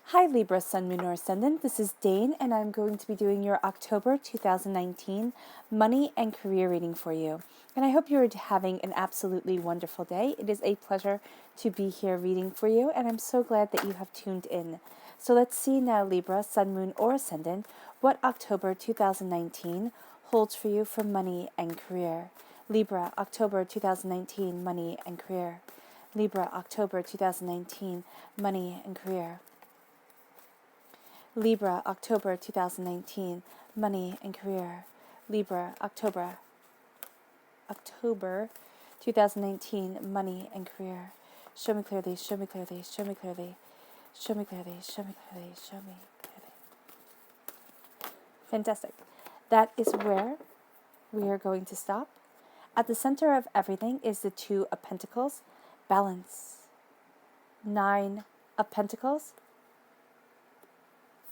Hi Libra, Sun, Moon, or Ascendant. This is Dane, and I'm going to be doing your October 2019 money and career reading for you. And I hope you're having an absolutely wonderful day. It is a pleasure to be here reading for you, and I'm so glad that you have tuned in. So let's see now, Libra, Sun, Moon, or Ascendant, what October 2019 holds for you for money and career. Libra, October 2019, money and career. Libra, October 2019, money and career. Libra, October 2019, money and career. Libra, October 2019, money and career. Show me clearly, show me clearly, show me clearly, show me clearly, show me clearly, show me clearly. Fantastic. That is where we are going to stop. At the center of everything is the Two of Pentacles, balance. Nine of Pentacles,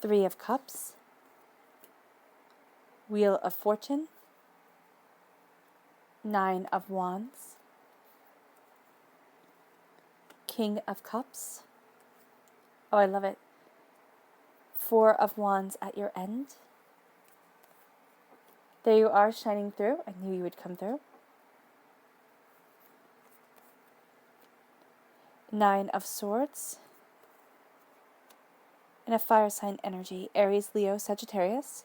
Three of Cups, Wheel of Fortune, Nine of Wands, King of Cups. Oh, I love it. Four of Wands at your end. There you are, shining through. I knew you would come through. Nine of Swords. And a fire sign energy, Aries, Leo, Sagittarius.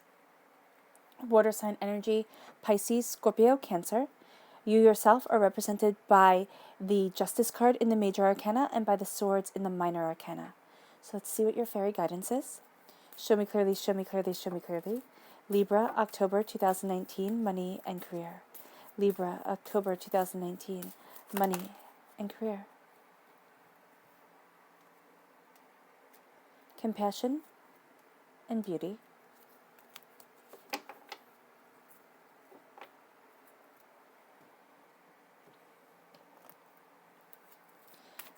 Water sign energy, Pisces, Scorpio, Cancer. You yourself are represented by the Justice card in the Major Arcana and by the Swords in the Minor Arcana. So let's see what your fairy guidance is. Show me clearly, show me clearly, show me clearly. Libra, October 2019, money and career. Libra, October 2019, money and career. Compassion and beauty.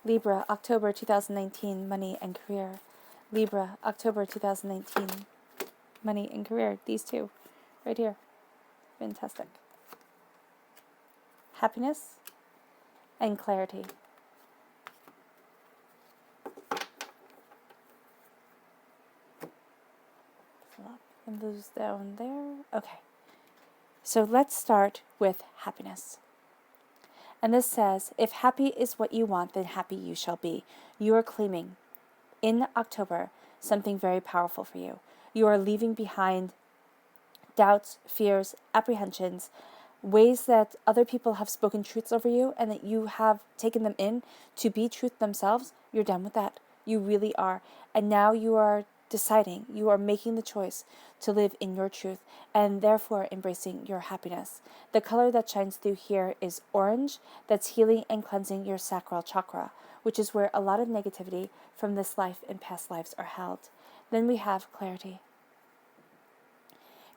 Libra, October 2019, money and career. Libra, October 2019, money and career. These two, right here. Fantastic. Happiness and clarity. And those down there. Okay. So let's start with happiness. And this says, if happy is what you want, then happy you shall be. You are claiming in October something very powerful for you. You are leaving behind doubts, fears, apprehensions, ways that other people have spoken truths over you and that you have taken them in to be truth themselves. You're done with that. You really are. And now you are deciding, you are making the choice to live in your truth and therefore embracing your happiness. The color that shines through here is orange. That's healing and cleansing your sacral chakra, which is where a lot of negativity from this life and past lives are held. Then we have clarity.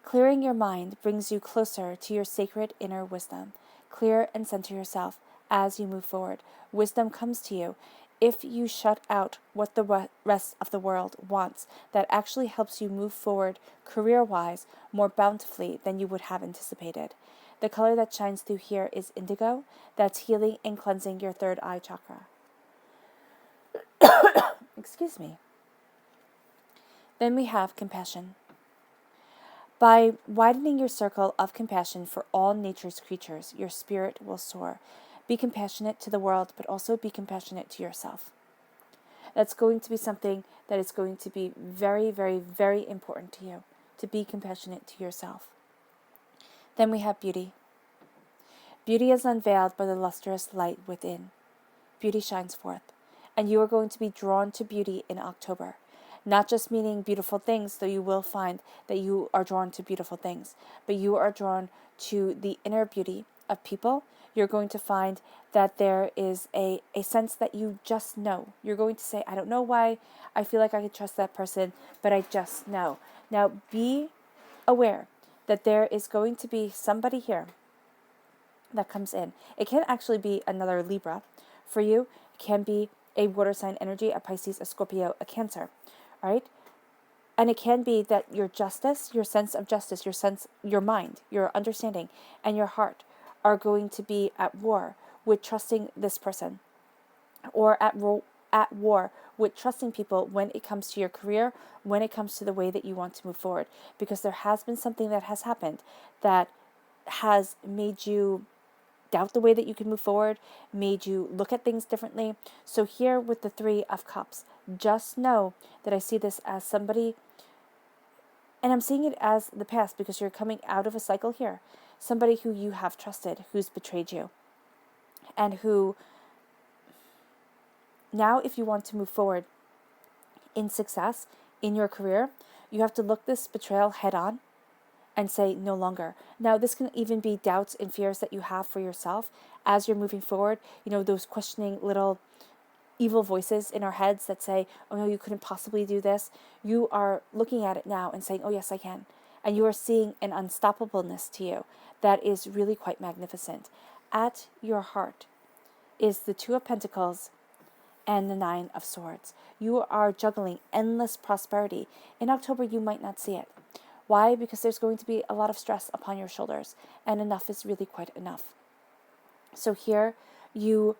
Clearing your mind brings you closer to your sacred inner wisdom. Clear and center yourself as you move forward. Wisdom comes to you if you shut out what the rest of the world wants. That actually helps you move forward career-wise more bountifully than you would have anticipated. The color that shines through here is indigo. That's healing and cleansing your third eye chakra. Excuse me. Then we have compassion. By widening your circle of compassion for all nature's creatures, your spirit will soar. Be compassionate to the world, but also be compassionate to yourself. That's going to be something that is going to be very, very, very important to you, to be compassionate to yourself. Then we have beauty. Beauty is unveiled by the lustrous light within. Beauty shines forth, and you are going to be drawn to beauty in October. Not just meaning beautiful things, though you will find that you are drawn to beautiful things, but you are drawn to the inner beauty of people. You're going to find that there is a sense that you just know. You're going to say, I don't know why I feel like I can trust that person, but I just know. Now be aware that there is going to be somebody here that comes in. It can actually be another Libra. For you, it can be a water sign energy, a Pisces, a Scorpio, a Cancer. Right? And it can be that your justice, your sense of justice, your mind, your understanding, and your heart are going to be at war with trusting this person, or at war with trusting people when it comes to your career, when it comes to the way that you want to move forward, because there has been something that has happened that has made you doubt the way that you can move forward, made you look at things differently. So here with the Three of Cups, just know that I see this as somebody, and I'm seeing it as the past because you're coming out of a cycle here. Somebody who you have trusted, who's betrayed you, and who now, if you want to move forward in success in your career, you have to look this betrayal head on and say no longer. Now, this can even be doubts and fears that you have for yourself as you're moving forward. Those questioning little evil voices in our heads that say, oh no, you couldn't possibly do this. You are looking at it now and saying, oh yes, I can. And you are seeing an unstoppableness to you that is really quite magnificent. At your heart is the Two of Pentacles and the Nine of Swords. You are juggling endless prosperity. In October, you might not see it. Why? Because there's going to be a lot of stress upon your shoulders, and enough is really quite enough. So here, you're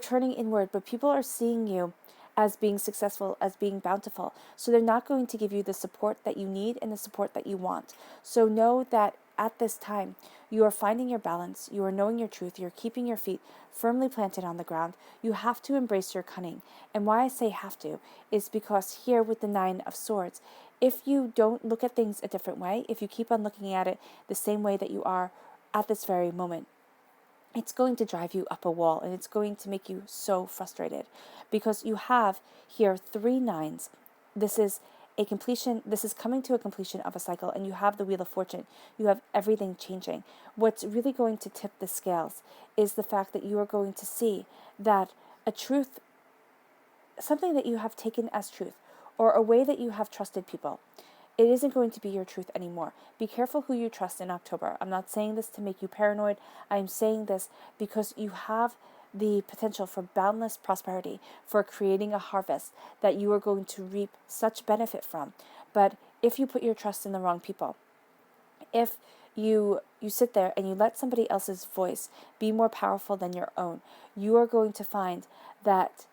turning inward, but people are seeing you as being successful, as being bountiful. So they're not going to give you the support that you need and the support that you want. So know that at this time, you are finding your balance, you are knowing your truth, you're keeping your feet firmly planted on the ground. You have to embrace your cunning. And why I say have to is because here with the Nine of Swords, if you don't look at things a different way, if you keep on looking at it the same way that you are at this very moment, it's going to drive you up a wall, and it's going to make you so frustrated because you have here 3 nines. This is a completion. This is coming to a completion of a cycle, and you have the Wheel of Fortune. You have everything changing. What's really going to tip the scales is the fact that you are going to see that a truth, something that you have taken as truth, or a way that you have trusted people, it isn't going to be your truth anymore. Be careful who you trust in October. I'm not saying this to make you paranoid. I'm saying this because you have the potential for boundless prosperity, for creating a harvest that you are going to reap such benefit from. But if you put your trust in the wrong people, if you sit there and you let somebody else's voice be more powerful than your own, you are going to find that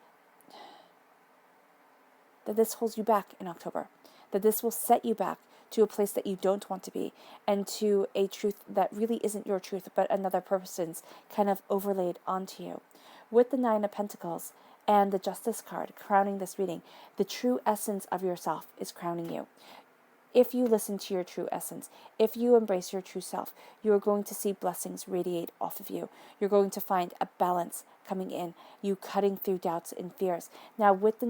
this holds you back in October. That this will set you back to a place that you don't want to be, and to a truth that really isn't your truth, but another person's kind of overlaid onto you. With the Nine of Pentacles and the Justice card crowning this reading, the true essence of yourself is crowning you. If you listen to your true essence, if you embrace your true self, you are going to see blessings radiate off of you. You're going to find a balance coming in, you cutting through doubts and fears. Now with the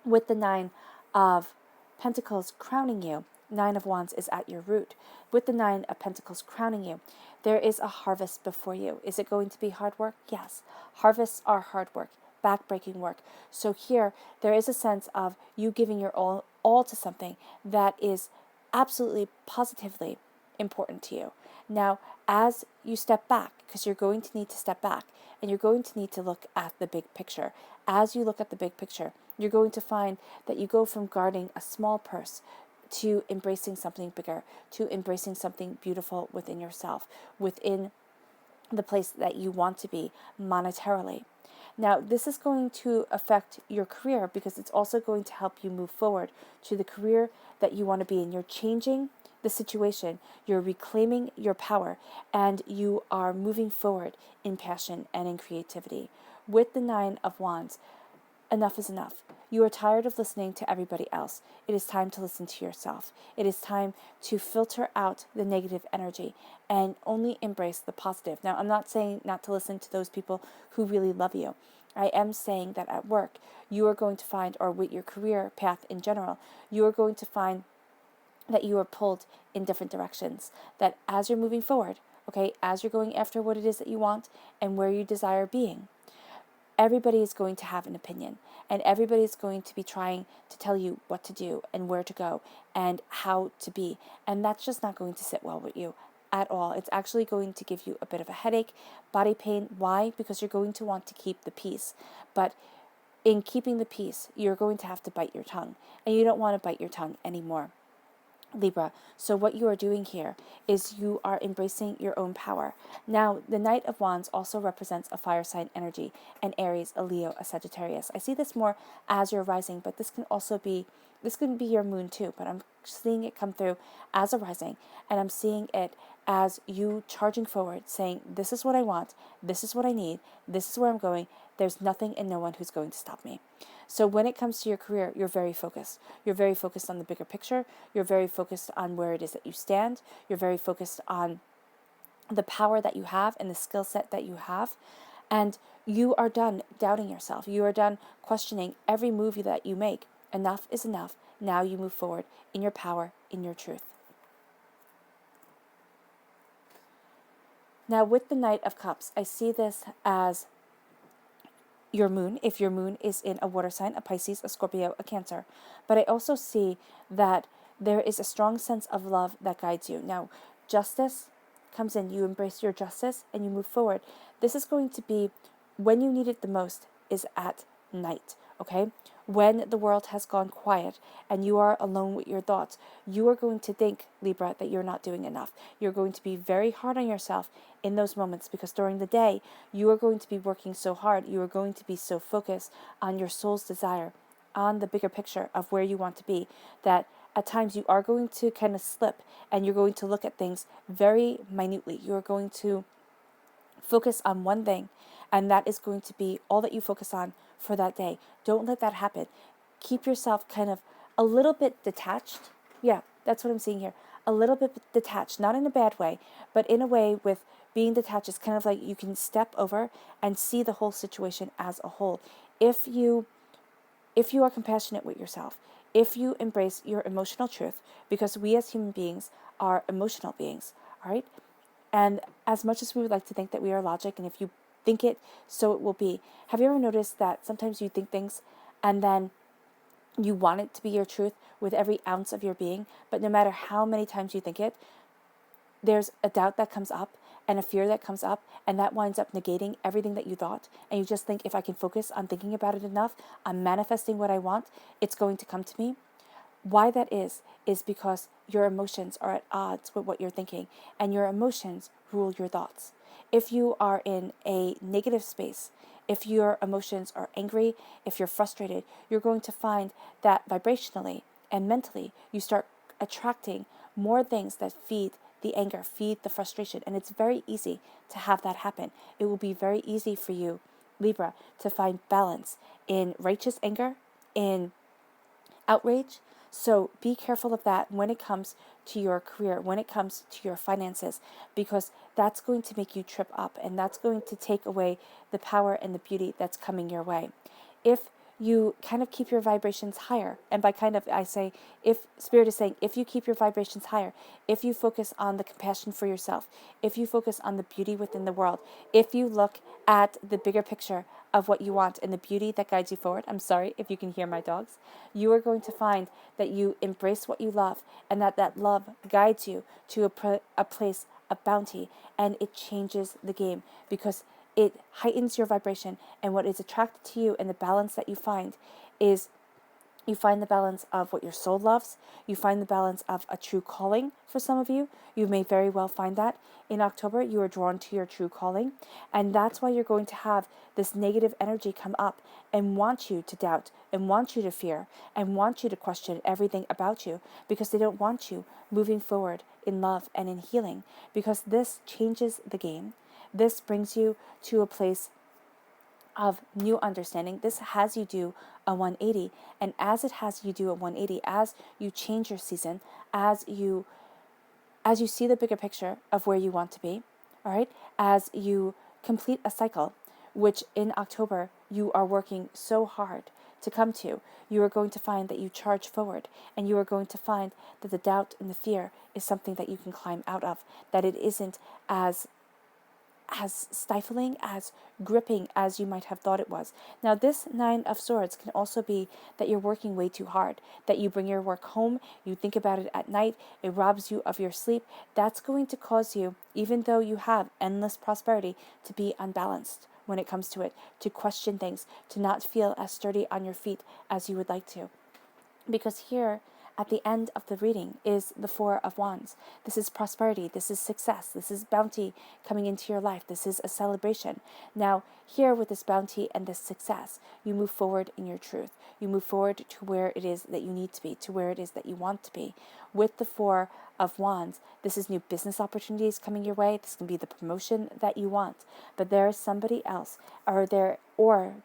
with the Nine of Pentacles crowning you, Nine of Wands is at your root. With the Nine of Pentacles crowning you, there is a harvest before you. Is it going to be hard work? Yes. Harvests are hard work, backbreaking work. So here, there is a sense of you giving your all to something that is absolutely positively important to you. Now, as you step back, because you're going to need to step back, and you're going to need to look at the big picture. As you look at the big picture, you're going to find that you go from guarding a small purse to embracing something bigger, to embracing something beautiful within yourself, within the place that you want to be monetarily. Now, this is going to affect your career because it's also going to help you move forward to the career that you want to be in. You're changing the situation, you're reclaiming your power, and you are moving forward in passion and in creativity. With the Nine of Wands, enough is enough. You are tired of listening to everybody else. It is time to listen to yourself. It is time to filter out the negative energy and only embrace the positive. Now, I'm not saying not to listen to those people who really love you. I am saying that at work, you are going to find, or with your career path in general, you are going to find that you are pulled in different directions. That as you're moving forward, okay, as you're going after what it is that you want and where you desire being, everybody is going to have an opinion, and everybody is going to be trying to tell you what to do and where to go and how to be. And that's just not going to sit well with you at all. It's actually going to give you a bit of a headache, body pain. Why? Because you're going to want to keep the peace. But in keeping the peace, you're going to have to bite your tongue, and you don't want to bite your tongue anymore. Libra. So what you are doing here is you are embracing your own power. Now, the Knight of Wands also represents a fire sign energy, an Aries, a Leo, a Sagittarius. I see this more as your rising, but this can be your moon too, but I'm seeing it come through as a rising, and I'm seeing it as you charging forward, saying, this is what I want, this is what I need, this is where I'm going, there's nothing and no one who's going to stop me. So when it comes to your career, you're very focused. You're very focused on the bigger picture. You're very focused on where it is that you stand. You're very focused on the power that you have and the skill set that you have. And you are done doubting yourself. You are done questioning every move that you make. Enough is enough. Now you move forward in your power, in your truth. Now with the Knight of Cups, I see this as your moon, if your moon is in a water sign, a Pisces, a Scorpio, a Cancer. But I also see that there is a strong sense of love that guides you. Now, justice comes in. You embrace your justice and you move forward. This is going to be when you need it the most is at night, okay? When the world has gone quiet and you are alone with your thoughts, you are going to think, Libra, that you're not doing enough. You're going to be very hard on yourself in those moments because during the day, you are going to be working so hard. You are going to be so focused on your soul's desire, on the bigger picture of where you want to be, that at times you are going to kind of slip and you're going to look at things very minutely. You're going to focus on one thing, and that is going to be all that you focus on for that day. Don't let that happen. Keep yourself kind of a little bit detached. Yeah, that's what I'm seeing here. A little bit detached, not in a bad way, but in a way with being detached is kind of like you can step over and see the whole situation as a whole. If you are compassionate with yourself, if you embrace your emotional truth, because we as human beings are emotional beings, all right? And as much as we would like to think that we are logic, and if you think it, so it will be. Have you ever noticed that sometimes you think things and then you want it to be your truth with every ounce of your being, but no matter how many times you think it, there's a doubt that comes up and a fear that comes up, and that winds up negating everything that you thought. And you just think, if I can focus on thinking about it enough, I'm manifesting what I want, it's going to come to me. Why that is because your emotions are at odds with what you're thinking, and your emotions rule your thoughts. If you are in a negative space, if your emotions are angry, if you're frustrated, you're going to find that vibrationally and mentally, you start attracting more things that feed the anger, feed the frustration. And it's very easy to have that happen. It will be very easy for you, Libra, to find balance in righteous anger, in outrage. So be careful of that when it comes to your career, when it comes to your finances, because that's going to make you trip up, and that's going to take away the power and the beauty that's coming your way. If you kind of keep your vibrations higher, and by kind of, I say, if Spirit is saying, if you keep your vibrations higher, if you focus on the compassion for yourself, if you focus on the beauty within the world, if you look at the bigger picture of what you want and the beauty that guides you forward, I'm sorry if you can hear my dogs, you are going to find that you embrace what you love, and that love guides you to a place of bounty, and it changes the game because it heightens your vibration. And what is attracted to you and the balance that you find is you find the balance of what your soul loves. You find the balance of a true calling for some of you. You may very well find that in October you are drawn to your true calling. And that's why you're going to have this negative energy come up and want you to doubt and want you to fear and want you to question everything about you, because they don't want you moving forward in love and in healing, because this changes the game. This brings you to a place of new understanding. This has you do a 180, and as it has you do a 180, as you change your season, as you see the bigger picture of where you want to be, all right, as you complete a cycle, which in October you are working so hard to come to, you are going to find that you charge forward, and you are going to find that the doubt and the fear is something that you can climb out of, that it isn't as stifling, as gripping as you might have thought it was. Now, this Nine of Swords can also be that you're working way too hard, that you bring your work home, you think about it at night, it robs you of your sleep. That's going to cause you, even though you have endless prosperity, to be unbalanced when it comes to it, to question things, to not feel as sturdy on your feet as you would like to. Because here, at the end of the reading is the Four of Wands. This is prosperity. This is success. This is bounty coming into your life. This is a celebration. Now, here with this bounty and this success, you move forward in your truth. You move forward to where it is that you need to be, to where it is that you want to be. With the Four of Wands, this is new business opportunities coming your way. This can be the promotion that you want. But there is somebody else, or there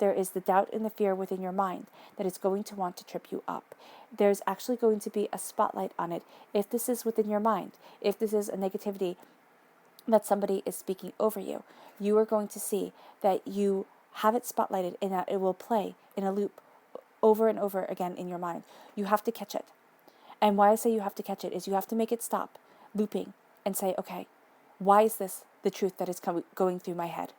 is the doubt and the fear within your mind that is going to want to trip you up. There's actually going to be a spotlight on it. If this is within your mind, if this is a negativity that somebody is speaking over you, you are going to see that you have it spotlighted and that it will play in a loop over and over again in your mind. You have to catch it. And why I say you have to catch it is you have to make it stop looping and say, okay, why is this the truth that is going through my head?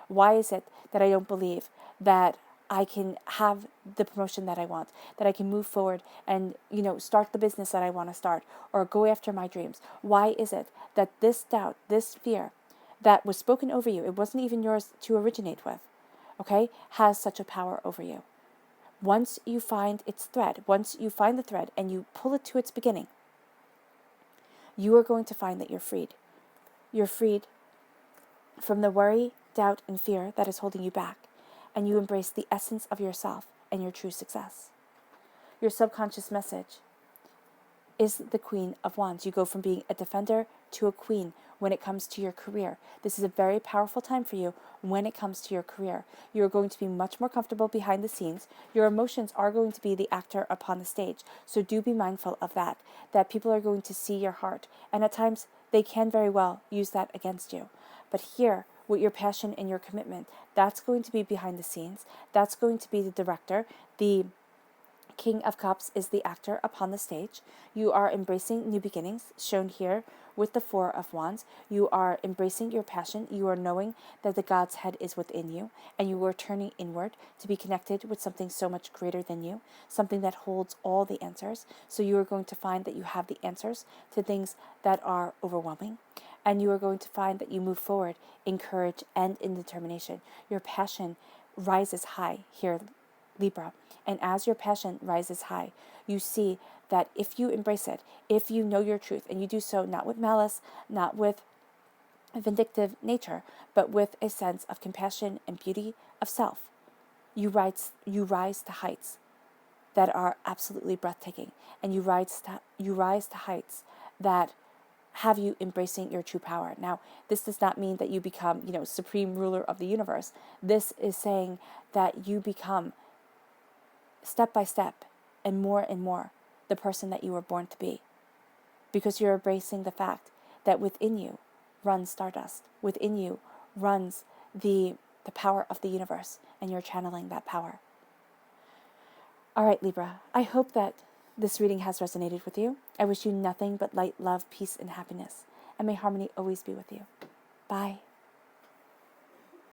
Why is it that I don't believe that I can have the promotion that I want, that I can move forward and, start the business that I want to start or go after my dreams? Why is it that this doubt, this fear that was spoken over you, it wasn't even yours to originate with, okay, has such a power over you? Once you find its thread, once you find the thread and you pull it to its beginning, you are going to find that you're freed. You're freed from the worry, doubt, and fear that is holding you back, and you embrace the essence of yourself and your true success. Your subconscious message is the Queen of Wands. You go from being a defender to a queen when it comes to your career. This is a very powerful time for you when it comes to your career. You're going to be much more comfortable behind the scenes. Your emotions are going to be the actor upon the stage. So do be mindful of that people are going to see your heart. And at times, they can very well use that against you. But here, with your passion and your commitment, that's going to be behind the scenes. That's going to be the director. The King of Cups is the actor upon the stage. You are embracing new beginnings, shown here with the Four of Wands. You are embracing your passion. You are knowing that the God's head is within you, and you are turning inward to be connected with something so much greater than you, something that holds all the answers. So you are going to find that you have the answers to things that are overwhelming. And you are going to find that you move forward in courage and in determination. Your passion rises high here, Libra. And as your passion rises high, you see that if you embrace it, if you know your truth, and you do so not with malice, not with a vindictive nature, but with a sense of compassion and beauty of self, you rise to heights that are absolutely breathtaking. And you rise to heights that have you embracing your true power. Now, this does not mean that you become, supreme ruler of the universe. This is saying that you become step by step and more the person that you were born to be, because you're embracing the fact that within you runs stardust, within you runs the power of the universe, and you're channeling that power. All right, Libra, I hope that this reading has resonated with you. I wish you nothing but light, love, peace, and happiness, and may harmony always be with you. Bye.